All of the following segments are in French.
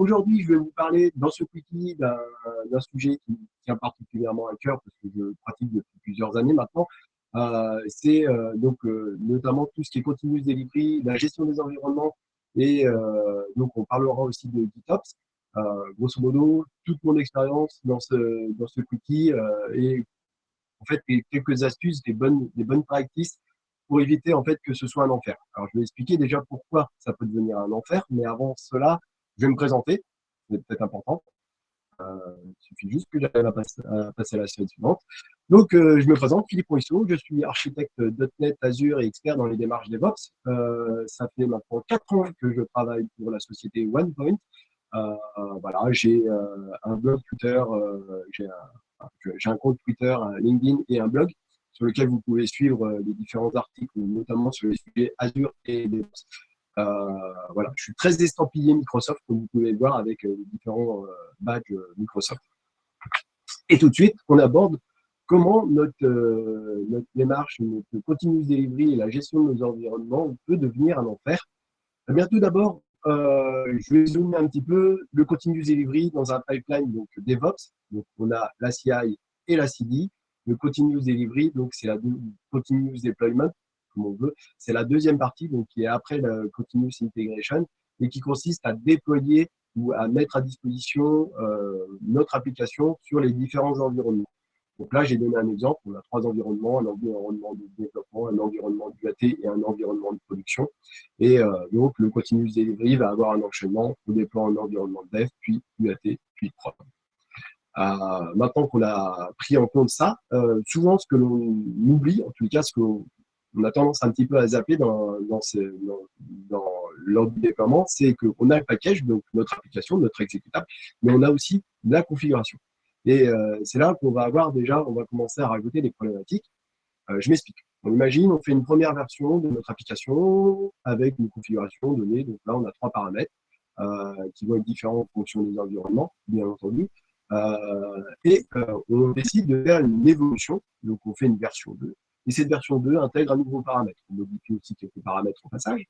aujourd'hui, je vais vous parler dans ce quickie d'un sujet qui me tient particulièrement à cœur parce que je pratique depuis plusieurs années maintenant. C'est notamment tout ce qui est continuous delivery, la gestion des environnements et donc on parlera aussi de GitOps. Grosso modo, toute mon expérience dans ce quickie et en fait quelques astuces, des bonnes practices pour éviter en fait que ce soit un enfer. Alors je vais expliquer déjà pourquoi ça peut devenir un enfer, mais avant cela, je vais me présenter, c'est peut-être important. Il suffit juste que j'arrive à passer à la slide suivante. Donc, je me présente, Philippe Roisseau, je suis architecte .NET Azure et expert dans les démarches DevOps. Ça fait maintenant 4 ans que je travaille pour la société OnePoint. Voilà, j'ai un blog Twitter, j'ai un compte Twitter, un LinkedIn et un blog sur lequel vous pouvez suivre les différents articles, notamment sur les sujets Azure et DevOps. Voilà, je suis très estampillé Microsoft, comme vous pouvez le voir avec les différents badges Microsoft. Et tout de suite, on aborde comment notre démarche, notre continuous delivery et la gestion de nos environnements peut devenir un enfer. Eh bien, tout d'abord, je vais zoomer un petit peu le continuous delivery dans un pipeline donc DevOps. Donc, on a la CI et la CD. Le continuous delivery, donc c'est la continuous deployment, comme on veut. C'est la deuxième partie, donc qui est après la continuous integration et qui consiste à déployer ou à mettre à disposition notre application sur les différents environnements. Donc là, j'ai donné un exemple. On a 3 environnements, un environnement de développement, un environnement d'UAT et un environnement de production. Et donc, le continuous delivery va avoir un enchaînement. On déploie un environnement de dev, puis UAT, puis prod. Maintenant qu'on a pris en compte ça, souvent, ce que l'on oublie, en tout cas, ce qu'on a tendance un petit peu à zapper dans l'ordre du déploiement, c'est qu'on a le package, donc notre application, notre exécutable, mais on a aussi la configuration. Et c'est là qu'on va avoir déjà, on va commencer à rajouter des problématiques. Je m'explique. On imagine, on fait une première version de notre application avec une configuration donnée. Donc là, on a 3 paramètres qui vont être différents en fonction des environnements, bien entendu. On décide de faire une évolution. Donc, on fait une version 2. Et cette version 2 intègre un nouveau paramètre. On modifie aussi quelques paramètres au passage.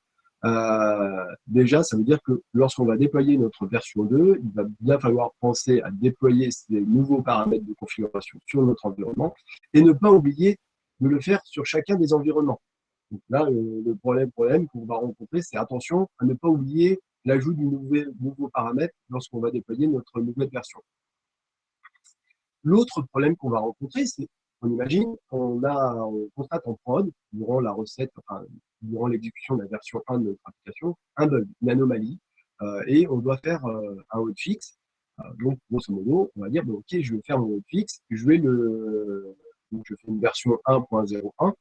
Déjà, ça veut dire que lorsqu'on va déployer notre version 2, il va bien falloir penser à déployer ces nouveaux paramètres de configuration sur notre environnement et ne pas oublier de le faire sur chacun des environnements. Donc là, le problème qu'on va rencontrer, c'est attention à ne pas oublier l'ajout du nouveau paramètre lorsqu'on va déployer notre nouvelle version. L'autre problème qu'on va rencontrer, c'est on imagine, on constate en prod, durant la recette, durant l'exécution de la version 1 de notre application, un bug, une anomalie, et on doit faire un hotfix. Donc, grosso modo, on va dire, bon, ok, je vais faire mon hotfix, donc je fais une version 1.01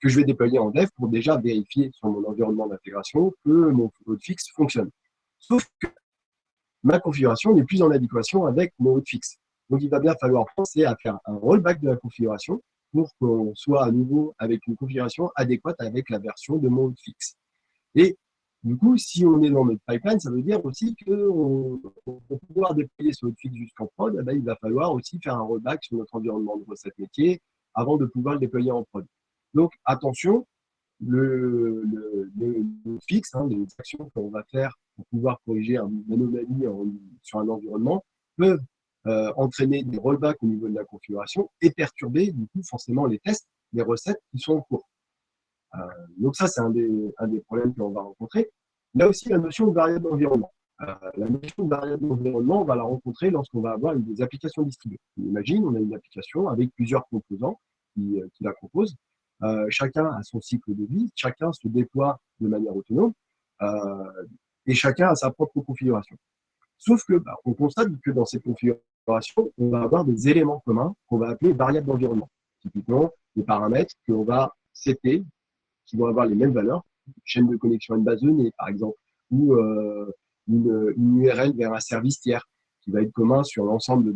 que je vais déployer en dev pour déjà vérifier sur mon environnement d'intégration que mon hotfix fonctionne. Sauf que ma configuration n'est plus en adéquation avec mon hotfix. Donc, il va bien falloir penser à faire un rollback de la configuration pour qu'on soit à nouveau avec une configuration adéquate avec la version de mon hotfix. Et du coup, si on est dans notre pipeline, ça veut dire aussi que pour pouvoir déployer ce hotfix jusqu'en prod, eh ben, il va falloir aussi faire un rollback sur notre environnement de recette métier avant de pouvoir le déployer en prod. Donc, attention, le hotfix, les actions qu'on va faire pour pouvoir corriger une anomalie sur un environnement peuvent entraîner des rollbacks au niveau de la configuration et perturber du coup forcément les tests, les recettes qui sont en cours. Donc ça, c'est un des problèmes que l'on va rencontrer. Il y a aussi la notion de variable d'environnement. La notion de variable d'environnement, on va la rencontrer lorsqu'on va avoir des applications distribuées. On imagine, on a une application avec plusieurs composants qui la composent. Chacun a son cycle de vie, chacun se déploie de manière autonome et chacun a sa propre configuration. Sauf que on constate que dans ces configurations, on va avoir des éléments communs qu'on va appeler variables d'environnement. Typiquement, des paramètres qu'on va setter, qui vont avoir les mêmes valeurs, une chaîne de connexion à une base de données, par exemple, ou une URL vers un service tiers qui va être commun sur l'ensemble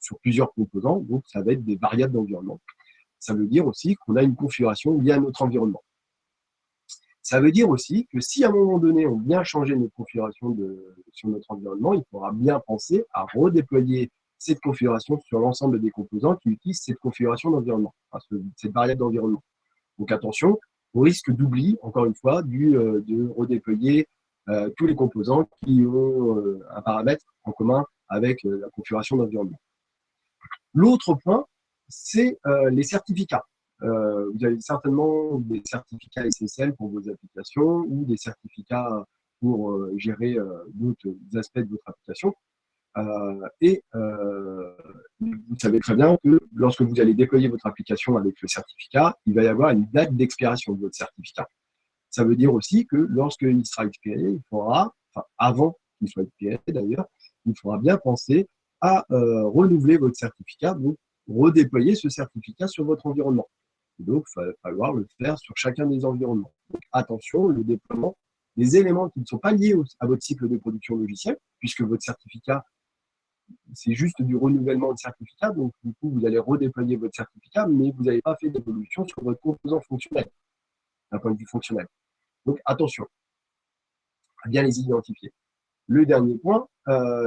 sur plusieurs composants. Donc, ça va être des variables d'environnement. Ça veut dire aussi qu'on a une configuration liée à notre environnement. Ça veut dire aussi que si à un moment donné, on vient changer notre configuration sur notre environnement, il faudra bien penser à redéployer cette configuration sur l'ensemble des composants qui utilisent cette configuration d'environnement, cette variable d'environnement. Donc attention, au risque d'oubli, encore une fois, de redéployer tous les composants qui ont un paramètre en commun avec la configuration d'environnement. L'autre point, c'est les certificats. Vous avez certainement des certificats SSL pour vos applications ou des certificats pour gérer d'autres aspects de votre application. Vous savez très bien que lorsque vous allez déployer votre application avec le certificat, il va y avoir une date d'expiration de votre certificat. Ça veut dire aussi que lorsqu'il sera expiré, il faudra, enfin avant qu'il soit expiré d'ailleurs, il faudra bien penser à renouveler votre certificat, donc redéployer ce certificat sur votre environnement. Et donc, il va falloir le faire sur chacun des environnements. Donc, attention, le déploiement, des éléments qui ne sont pas liés à votre cycle de production logicielle, puisque votre certificat, c'est juste du renouvellement de certificat. Donc, du coup, vous allez redéployer votre certificat, mais vous n'avez pas fait d'évolution sur votre composant fonctionnel, d'un point de vue fonctionnel. Donc, attention à bien les identifier. Le dernier point,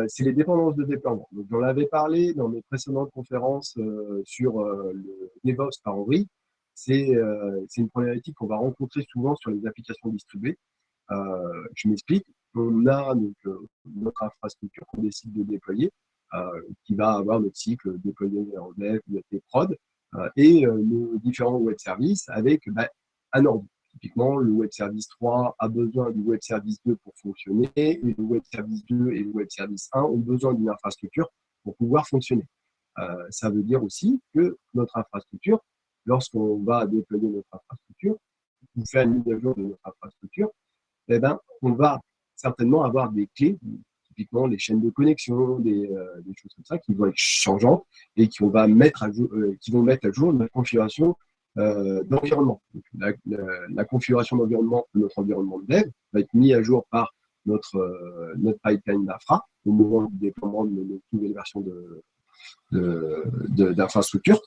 c'est les dépendances de déploiement. Donc, j'en avais parlé dans mes précédentes conférences sur le DevOps par Henri. C'est une problématique qu'on va rencontrer souvent sur les applications distribuées. Je m'explique. On a donc, notre infrastructure qu'on décide de déployer, qui va avoir notre cycle déployé en dev, prod, et nos différents web services avec un ordre. Typiquement, le Web Service 3 a besoin du Web Service 2 pour fonctionner, et le Web Service 2 et le Web Service 1 ont besoin d'une infrastructure pour pouvoir fonctionner. Ça veut dire aussi que notre infrastructure, lorsqu'on va déployer notre infrastructure, ou faire une mise à jour de notre infrastructure, eh ben, on va certainement avoir des clés, typiquement les chaînes de connexion, des choses comme ça, qui vont être changeantes et qui vont mettre à jour notre configuration d'environnement. La configuration d'environnement de notre environnement de dev va être mise à jour par notre pipeline d'infra au moment du déploiement de notre nouvelle version d'infrastructure.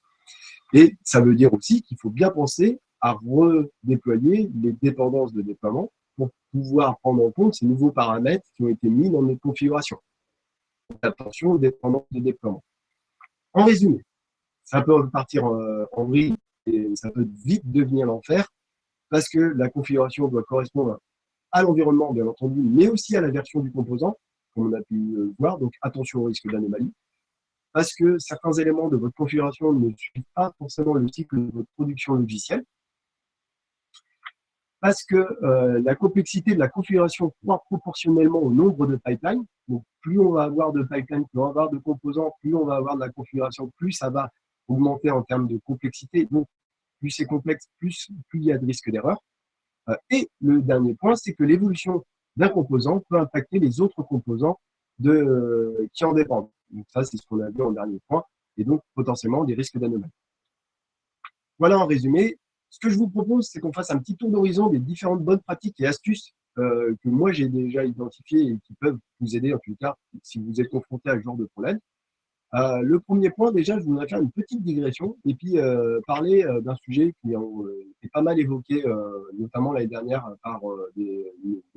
Et ça veut dire aussi qu'il faut bien penser à redéployer les dépendances de déploiement pour pouvoir prendre en compte ces nouveaux paramètres qui ont été mis dans notre configuration. Donc, attention aux dépendances de déploiement. En résumé, ça peut partir en vrille et ça peut vite devenir l'enfer parce que la configuration doit correspondre à l'environnement, bien entendu, mais aussi à la version du composant, comme on a pu voir. Donc, attention au risque d'anomalie. Parce que certains éléments de votre configuration ne suivent pas forcément le cycle de votre production logicielle, parce que la complexité de la configuration croît proportionnellement au nombre de pipelines. Donc, plus on va avoir de pipelines, plus on va avoir de composants, plus on va avoir de la configuration, plus ça va augmenter en termes de complexité. Donc, plus c'est complexe, plus il y a de risque d'erreur. Et le dernier point, c'est que l'évolution d'un composant peut impacter les autres composants qui en dépendent. Donc ça, c'est ce qu'on a vu en dernier point, et donc potentiellement des risques d'anomalie. Voilà en résumé. Ce que je vous propose, c'est qu'on fasse un petit tour d'horizon des différentes bonnes pratiques et astuces que moi j'ai déjà identifiées et qui peuvent vous aider en tout cas si vous êtes confronté à ce genre de problème. Le premier point, déjà, je voudrais faire une petite digression et puis parler d'un sujet qui est pas mal évoqué, notamment l'année dernière par des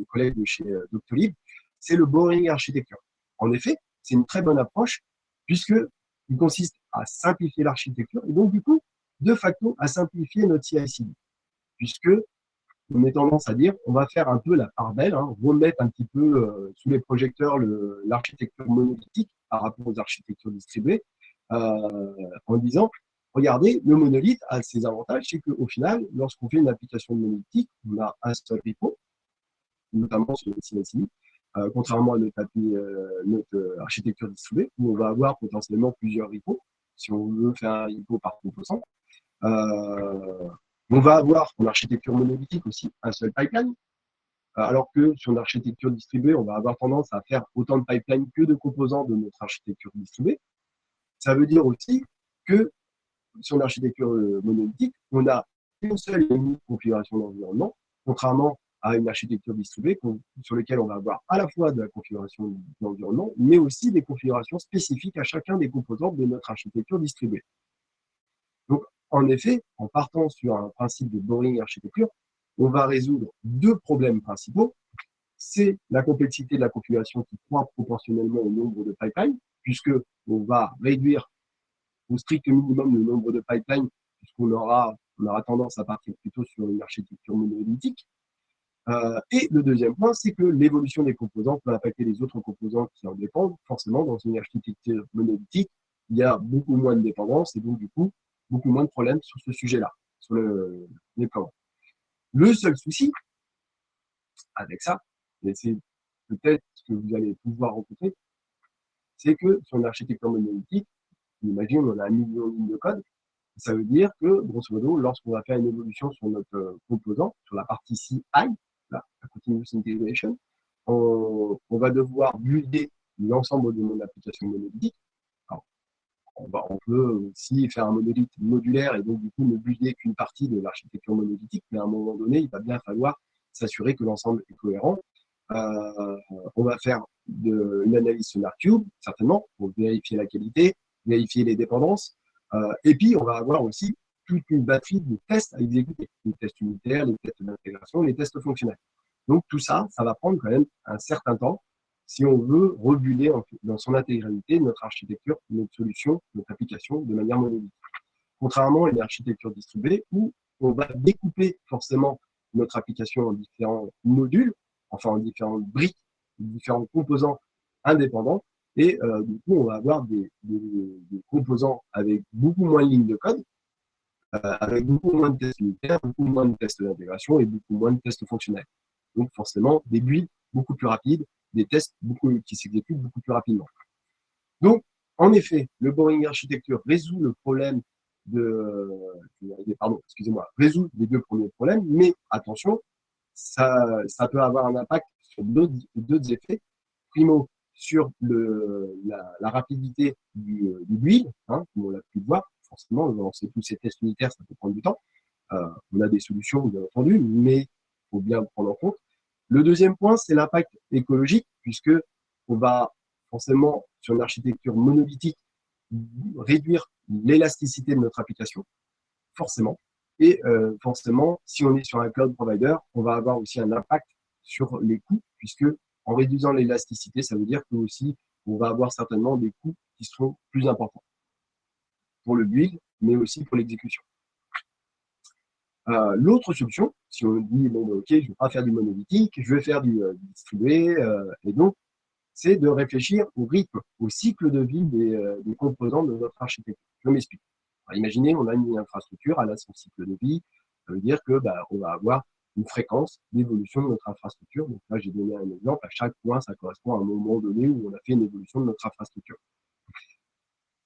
collègues de chez Doctolib, c'est le Boring Architecture. En effet, c'est une très bonne approche puisqu'il consiste à simplifier l'architecture et donc, du coup, de facto, à simplifier notre CI/CD. Puisque on a tendance à dire on va faire un peu la part belle, remettre un petit peu sous les projecteurs l'architecture monolithique par rapport aux architectures distribuées, en disant regardez, le monolithe a ses avantages, c'est qu'au final, lorsqu'on fait une application monolithique, on a un seul repo, notamment sur le CI/CD, contrairement à notre architecture distribuée, où on va avoir potentiellement plusieurs repos, si on veut faire un repo par composant. On va avoir en architecture monolithique aussi un seul pipeline, alors que sur une architecture distribuée, on va avoir tendance à faire autant de pipelines que de composants de notre architecture distribuée. Ça veut dire aussi que sur une architecture monolithique, on a une seule et unique configuration d'environnement, contrairement à une architecture distribuée sur laquelle on va avoir à la fois de la configuration d'environnement, mais aussi des configurations spécifiques à chacun des composants de notre architecture distribuée. Donc, en effet, en partant sur un principe de boring architecture, on va résoudre deux problèmes principaux. C'est la complexité de la configuration qui croît proportionnellement au nombre de pipelines, puisqu'on va réduire au strict minimum le nombre de pipelines, puisqu'on aura tendance à partir plutôt sur une architecture monolithique. Et le deuxième point, c'est que l'évolution des composants peut impacter les autres composants qui en dépendent. Forcément, dans une architecture monolithique, il y a beaucoup moins de dépendance et donc, du coup, beaucoup moins de problèmes sur ce sujet-là, sur le déploiement. Le seul souci avec ça, et c'est peut-être ce que vous allez pouvoir rencontrer, c'est que sur une architecture monolithique, imagine, on a 1 million de lignes de code. Ça veut dire que, grosso modo, lorsqu'on va faire une évolution sur notre composant, sur la partie CI, la Continuous Integration, on va devoir builder l'ensemble de mon application monolithique. Alors, on peut aussi faire un monolithe modulaire et donc du coup ne builder qu'une partie de l'architecture monolithique, mais à un moment donné, il va bien falloir s'assurer que l'ensemble est cohérent. On va faire une analyse SonarCube, certainement, pour vérifier la qualité, vérifier les dépendances. Et puis, on va avoir aussi toute une batterie de tests à exécuter. Les tests unitaires, les tests d'intégration, les tests fonctionnels. Donc, tout ça, ça va prendre quand même un certain temps si on veut rebuilder dans son intégralité notre architecture, notre solution, notre application de manière monolithique. Contrairement à une architecture distribuée où on va découper forcément notre application en différents modules, enfin en différentes briques, différents composants indépendants. Et du coup, on va avoir des composants avec beaucoup moins de lignes de code, avec beaucoup moins de tests unitaires, beaucoup moins de tests d'intégration et beaucoup moins de tests fonctionnels. Donc forcément, des builds beaucoup plus rapides, des tests qui s'exécutent beaucoup plus rapidement. Donc, en effet, le Boring Architecture résout le problème résout les deux premiers problèmes, mais attention, ça peut avoir un impact sur d'autres effets. Primo, sur la rapidité du build, comme on l'a pu le voir, forcément, lancer tous ces tests unitaires, ça peut prendre du temps. On a des solutions, bien entendu, mais il faut bien le prendre en compte. Le deuxième point, c'est l'impact écologique, puisque on va forcément, sur une architecture monolithique, réduire l'élasticité de notre application, forcément. Et forcément, si on est sur un cloud provider, on va avoir aussi un impact sur les coûts, puisque en réduisant l'élasticité, ça veut dire que aussi, on va avoir certainement des coûts qui seront plus importants pour le build, mais aussi pour l'exécution. L'autre solution, si on dit, bon, ok, je ne vais pas faire du monolithique, je vais faire du distribué, et donc, c'est de réfléchir au rythme, au cycle de vie des composants de notre architecture. Je m'explique. Imaginez, on a une infrastructure, elle a son cycle de vie, ça veut dire que on va avoir une fréquence d'évolution de notre infrastructure. Donc là, j'ai donné un exemple, à chaque point, ça correspond à un moment donné où on a fait une évolution de notre infrastructure.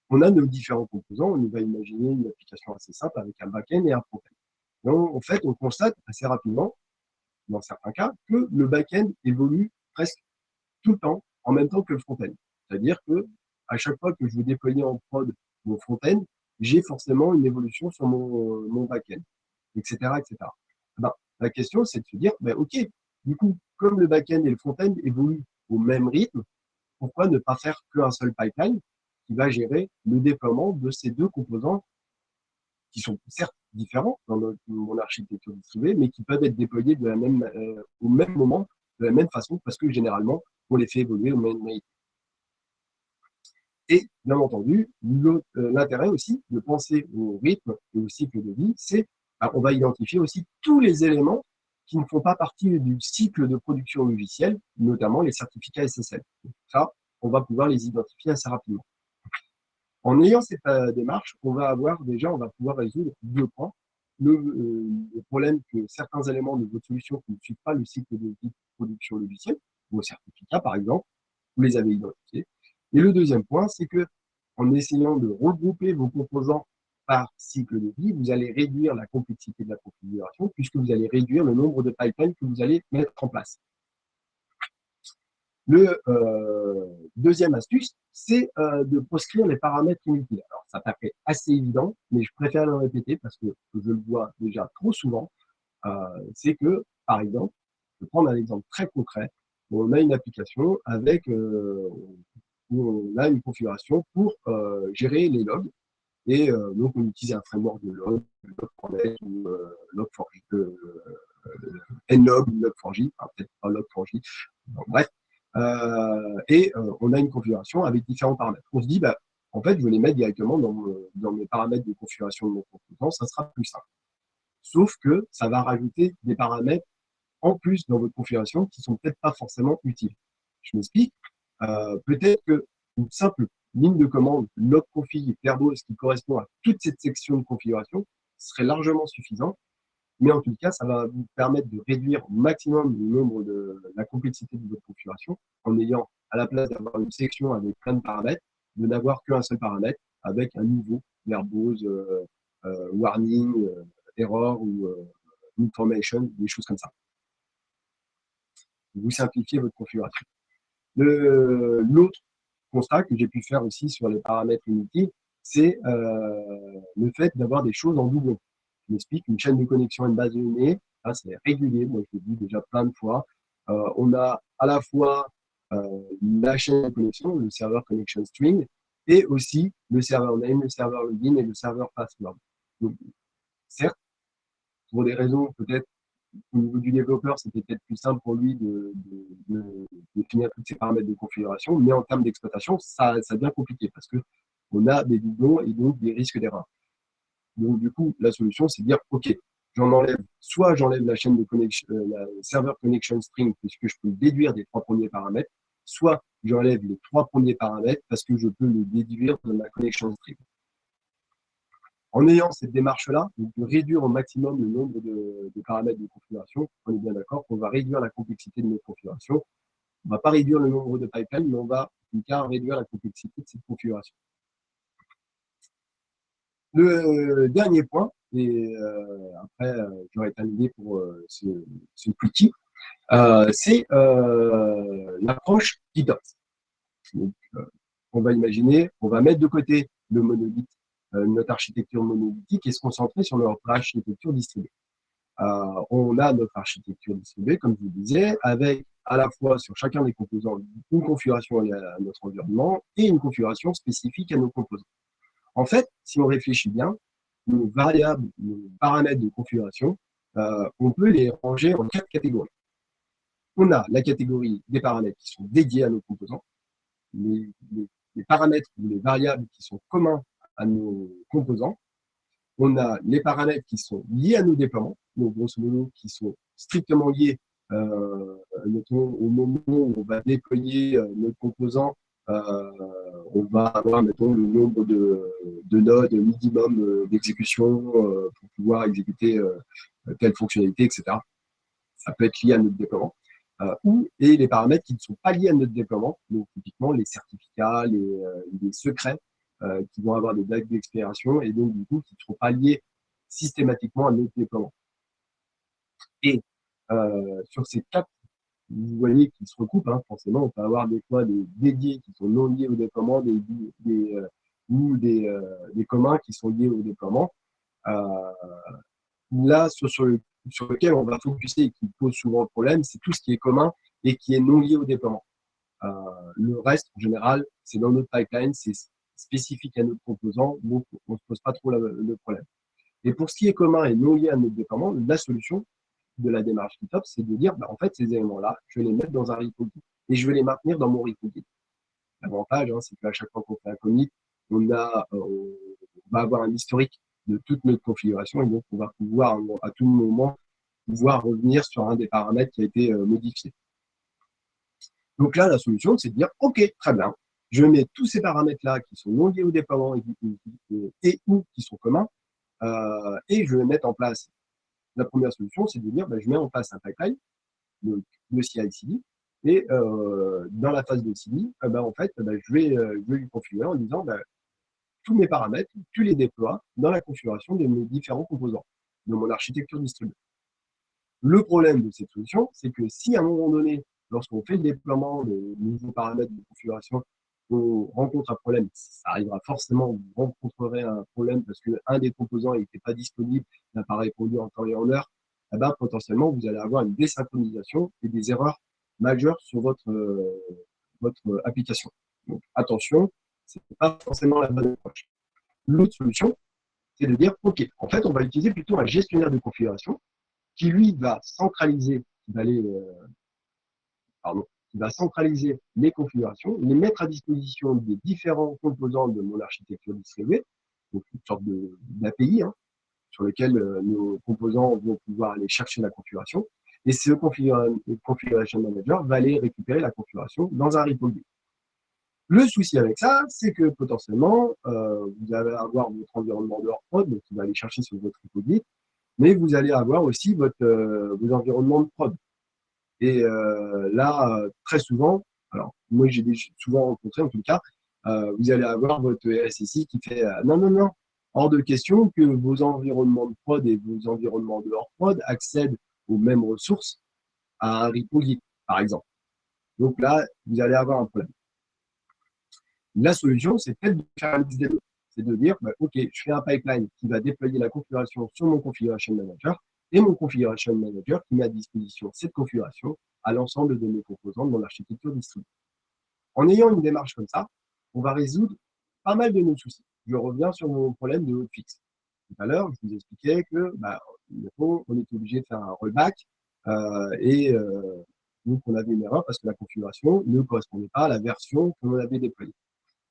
On a nos différents composants, on va imaginer une application assez simple avec un back-end et un front-end. En fait, on constate assez rapidement, dans certains cas, que le back-end évolue presque tout le temps en même temps que le front-end. C'est-à-dire que à chaque fois que je veux déployer en prod mon front-end, j'ai forcément une évolution sur mon back-end, etc., etc. Ben, la question, c'est de se dire, OK, du coup, comme le back-end et le front-end évoluent au même rythme, pourquoi ne pas faire qu'un seul pipeline qui va gérer le déploiement de ces deux composants qui sont certes différents dans mon architecture distribuée, mais qui peuvent être déployés au même moment, de la même façon, parce que généralement, on les fait évoluer au même rythme. Et bien entendu, l'intérêt aussi de penser au rythme et au cycle de vie, c'est on va identifier aussi tous les éléments qui ne font pas partie du cycle de production logicielle, notamment les certificats SSL. Ça, on va pouvoir les identifier assez rapidement. En ayant cette démarche, on va pouvoir résoudre deux points. Le problème que certains éléments de votre solution qui ne suivent pas le cycle de vie de production logicielle, vos certificats par exemple, vous les avez identifiés. Et le deuxième point, c'est que en essayant de regrouper vos composants par cycle de vie, vous allez réduire la complexité de la configuration puisque vous allez réduire le nombre de pipelines que vous allez mettre en place. Le deuxième astuce, c'est de proscrire les paramètres inutiles. Alors, ça paraît assez évident, mais je préfère le répéter parce que je le vois déjà trop souvent. C'est que, par exemple, je vais prendre un exemple très concret. On a une application où on a une configuration pour gérer les logs. Et donc, on utilise un framework de log.net ou log4j, nlog ou log4j, enfin, peut-être pas log4j. Bref, et on a une configuration avec différents paramètres. On se dit, en fait, je vais les mettre directement dans mes paramètres de configuration de mon composant, ça sera plus simple. Sauf que ça va rajouter des paramètres en plus dans votre configuration qui sont peut-être pas forcément utiles. Je m'explique. Peut-être qu'une simple ligne de commande log config verbose qui correspond à toute cette section de configuration serait largement suffisant. Mais en tout cas, ça va vous permettre de réduire au maximum le nombre de la complexité de votre configuration en ayant, à la place d'avoir une section avec plein de paramètres, de n'avoir qu'un seul paramètre avec un niveau verbose, warning, error ou information, des choses comme ça. Vous simplifiez votre configuration. L'autre constat que j'ai pu faire aussi sur les paramètres inutiles, c'est le fait d'avoir des choses en doublon. Je m'explique, une chaîne de connexion à une base de données, c'est régulier, moi je l'ai dit déjà plein de fois. On a à la fois la chaîne de connexion, le serveur connection string, et aussi le serveur name, le serveur login et le serveur password. Donc, certes, pour des raisons peut-être au niveau du développeur, c'était peut-être plus simple pour lui de définir tous ces paramètres de configuration, mais en termes d'exploitation, ça devient compliqué parce qu'on a des doublons et donc des risques d'erreur. Donc, du coup, la solution, c'est de dire, OK, soit j'enlève la chaîne de connexion, la serveur connection string, puisque je peux le déduire des 3 premiers paramètres, soit j'enlève les 3 premiers paramètres parce que je peux le déduire de ma connection string. En ayant cette démarche-là, de réduire au maximum le nombre de paramètres de configuration, on est bien d'accord qu'on va réduire la complexité de notre configuration. On ne va pas réduire le nombre de pipelines, mais on va, en tout cas, réduire la complexité de cette configuration. Le dernier point, et après, j'aurais terminé pour ce quickie, c'est l'approche GitOps. Donc, on va imaginer, on va mettre de côté le monolithe, notre architecture monolithique et se concentrer sur notre architecture distribuée. On a notre architecture distribuée, comme je vous disais, avec à la fois sur chacun des composants une configuration liée à notre environnement et une configuration spécifique à nos composants. En fait, si on réfléchit bien, nos variables, nos paramètres de configuration, on peut les ranger en 4 catégories. On a la catégorie des paramètres qui sont dédiés à nos composants, les paramètres ou les variables qui sont communs à nos composants. On a les paramètres qui sont liés à nos déploiements, donc grosso modo qui sont strictement liés au moment où on va déployer notre composant. On va avoir, mettons, le nombre de nodes minimum d'exécution pour pouvoir exécuter telle fonctionnalité, etc. Ça peut être lié à notre déploiement. Et les paramètres qui ne sont pas liés à notre déploiement, donc typiquement les certificats, les secrets, qui vont avoir des dates d'expiration et donc du coup qui ne seront pas liés systématiquement à notre déploiement. Et sur ces 4, vous voyez qu'ils se recoupent, hein, forcément, on peut avoir des fois des dédiés qui sont non liés au déploiement, ou des communs qui sont liés au déploiement. Là, sur lequel on va focuser et qui pose souvent le problème, c'est tout ce qui est commun et qui est non lié au déploiement. Le reste, en général, c'est dans notre pipeline, c'est spécifique à notre composant, donc on ne se pose pas trop le problème. Et pour ce qui est commun et non lié à notre déploiement, la solution de la démarche GitOps, c'est de dire, en fait, ces éléments-là, je vais les mettre dans un repo Git et je vais les maintenir dans mon repo Git. L'avantage, c'est qu'à chaque fois qu'on fait un commit, on va avoir un historique de toute notre configuration et donc on va pouvoir à tout moment revenir sur un des paramètres qui a été modifié. Donc là, la solution, c'est de dire, OK, très bien, je mets tous ces paramètres-là qui sont non liés au déploiement et ou qui sont communs, et je vais mettre en place. La première solution, c'est de dire, je mets en place un pipeline, le CI/CD, et dans la phase de CD, en fait, je vais lui configurer en disant, tous mes paramètres, tu les déploies dans la configuration de mes différents composants, de mon architecture distribuée. Le problème de cette solution, c'est que si à un moment donné, lorsqu'on fait le déploiement de nouveaux paramètres de configuration, on rencontre un problème, ça arrivera forcément, vous rencontrerez un problème parce qu'un des composants n'était pas disponible, n'a pas répondu en temps et en heure, potentiellement, vous allez avoir une désynchronisation et des erreurs majeures sur votre application. Donc, attention, ce n'est pas forcément la bonne approche. L'autre solution, c'est de dire, OK, en fait, on va utiliser plutôt un gestionnaire de configuration qui, lui, va centraliser, qui va centraliser les configurations, les mettre à disposition des différents composants de mon architecture distribuée, donc une sorte d'API, sur lequel nos composants vont pouvoir aller chercher la configuration. Et ce Configuration Manager va aller récupérer la configuration dans un repo Git. Le souci avec ça, c'est que potentiellement, vous allez avoir votre environnement de hors prod, donc il va aller chercher sur votre repo Git, mais vous allez avoir aussi vos environnements de prod. Et là, très souvent, alors moi j'ai souvent rencontré en tout cas, vous allez avoir votre RSSI qui fait non, non, non, hors de question que vos environnements de prod et vos environnements de hors prod accèdent aux mêmes ressources à un repo Git, par exemple. Donc là, vous allez avoir un problème. La solution, c'est peut-être de faire un mix des deux. C'est de dire, bah, OK, je fais un pipeline qui va déployer la configuration sur mon Configuration Manager et mon Configuration Manager qui met à disposition cette configuration à l'ensemble de mes composants de mon architecture distribuée. En ayant une démarche comme ça, on va résoudre pas mal de nos soucis. Je reviens sur mon problème de hotfix. Tout à l'heure, je vous expliquais que bah, on était obligé de faire un rollback donc on avait une erreur parce que la configuration ne correspondait pas à la version que l'on avait déployée.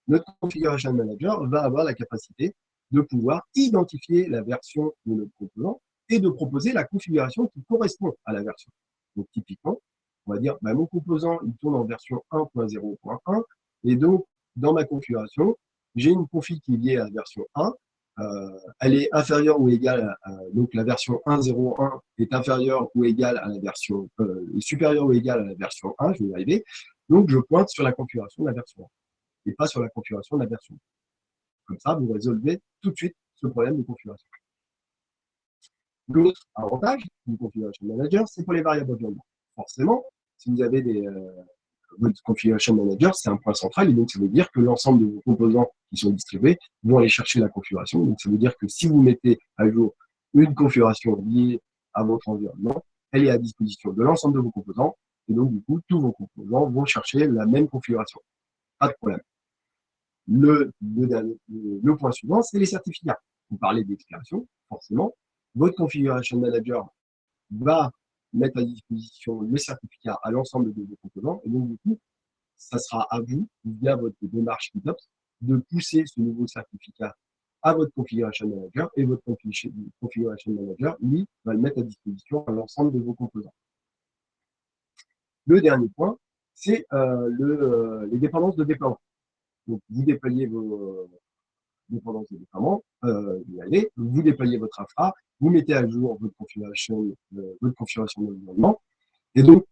Notre Configuration Manager va avoir la capacité de pouvoir identifier la version de notre composant et de proposer la configuration qui correspond à la version. Donc, typiquement, on va dire, bah, mon composant, il tourne en version 1.0.1, et donc, dans ma configuration, j'ai une config qui est liée à la version 1, elle est inférieure ou égale donc la version 1.0.1 est inférieure ou égale à la version, supérieure ou égale à la version 1, je vais y arriver, donc je pointe sur la configuration de la version 1 et pas sur la configuration de la version. Comme ça, vous résolvez tout de suite ce problème de configuration. L'autre avantage du Configuration Manager, c'est pour les variables environnement. Forcément, si vous avez votre Configuration Manager, c'est un point central, et donc ça veut dire que l'ensemble de vos composants qui sont distribués vont aller chercher la configuration. Donc ça veut dire que si vous mettez à jour une configuration liée à votre environnement, elle est à disposition de l'ensemble de vos composants, et donc du coup, tous vos composants vont chercher la même configuration. Pas de problème. Le point suivant, c'est les certificats. Vous parlez d'expiration, forcément. Votre Configuration Manager va mettre à disposition le certificat à l'ensemble de vos composants. Et donc, du coup, ça sera à vous, via votre démarche GitOps, de pousser ce nouveau certificat à votre Configuration Manager. Et votre Configuration Manager, lui, va le mettre à disposition à l'ensemble de vos composants. Le dernier point, c'est les dépendances de déploiement. Donc, vous déployez vos dépendances de déploiement, vous déployez votre infra, vous mettez à jour votre configuration d'environnement. Et donc,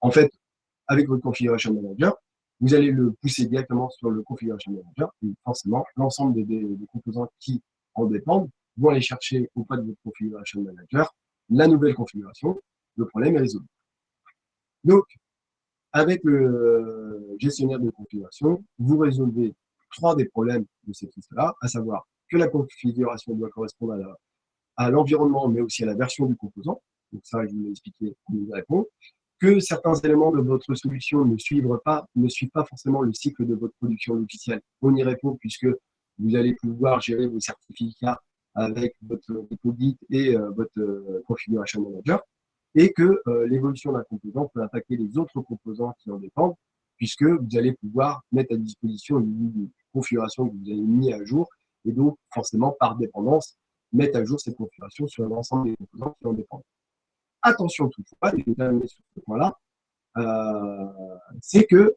en fait, avec votre Configuration Manager, vous allez le pousser directement sur le Configuration Manager. Et forcément, l'ensemble des composants qui en dépendent vont aller chercher auprès de votre Configuration Manager la nouvelle configuration. Le problème est résolu. Donc, avec le gestionnaire de configuration, vous résolvez 3 des problèmes de cette liste-là, à savoir que la configuration doit correspondre à l'environnement, mais aussi à la version du composant. Donc ça, je vous l'ai expliqué, on y répond. Que certains éléments de votre solution ne suivent pas forcément le cycle de votre production logicielle. On y répond puisque vous allez pouvoir gérer vos certificats avec votre repo Git et votre Configuration Manager, et que l'évolution d'un composant peut impacter les autres composants qui en dépendent, puisque vous allez pouvoir mettre à disposition une configuration que vous avez mis à jour, et donc forcément par dépendance, mettre à jour cette configuration sur l'ensemble des composants qui en dépendent. Attention toutefois, et je vais terminer sur ce point-là, c'est que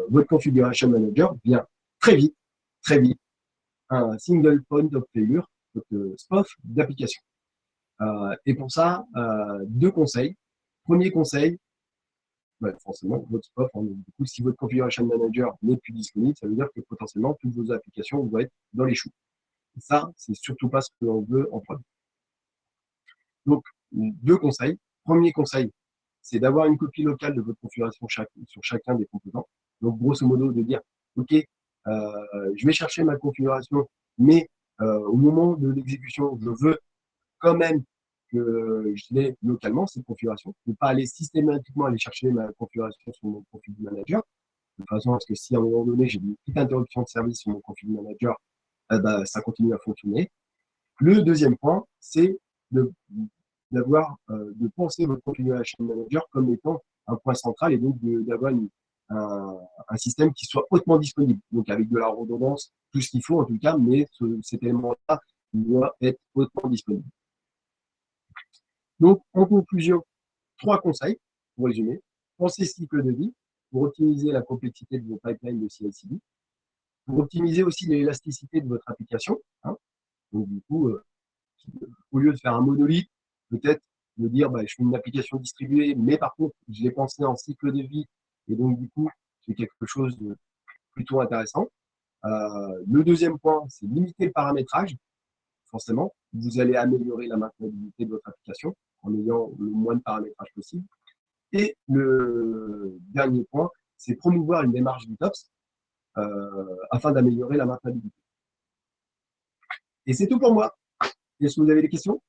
votre Configuration Manager vient très vite, un single point of failure, votre SPOF d'application. Et pour ça, 2 conseils. Premier conseil, forcément, votre SPOF, du coup, si votre Configuration Manager n'est plus disponible, ça veut dire que potentiellement, toutes vos applications vont être dans les choux. Et ça, c'est surtout pas ce que l'on veut en prod. Donc, 2 conseils. Premier conseil, c'est d'avoir une copie locale de votre configuration sur chacun des composants. Donc, grosso modo, de dire, OK, je vais chercher ma configuration, mais au moment de l'exécution, je veux quand même que je l'ai localement, cette configuration. Je ne vais pas aller systématiquement aller chercher ma configuration sur mon config manager, de façon à ce que si à un moment donné, j'ai une petite interruption de service sur mon config manager, ça continue à fonctionner. Le deuxième point, c'est de penser votre Configuration Manager comme étant un point central, et donc d'avoir un système qui soit hautement disponible, donc avec de la redondance, tout ce qu'il faut en tout cas, mais cet élément-là doit être hautement disponible. Donc, en conclusion, 3 conseils, pour résumer. Pensez cycle de vie pour optimiser la complexité de vos pipelines de CI/CD, pour optimiser aussi l'élasticité de votre application, hein. Donc, du coup, au lieu de faire un monolithe, peut-être de dire bah, je fais une application distribuée, mais par contre, je l'ai pensé en cycle de vie, et donc du coup, c'est quelque chose de plutôt intéressant. Le deuxième point, c'est limiter le paramétrage. Forcément, vous allez améliorer la maintenabilité de votre application en ayant le moins de paramétrage possible. Et le dernier point, c'est promouvoir une démarche GitOps afin d'améliorer la maintenabilité. Et c'est tout pour moi. Est-ce que vous avez des questions?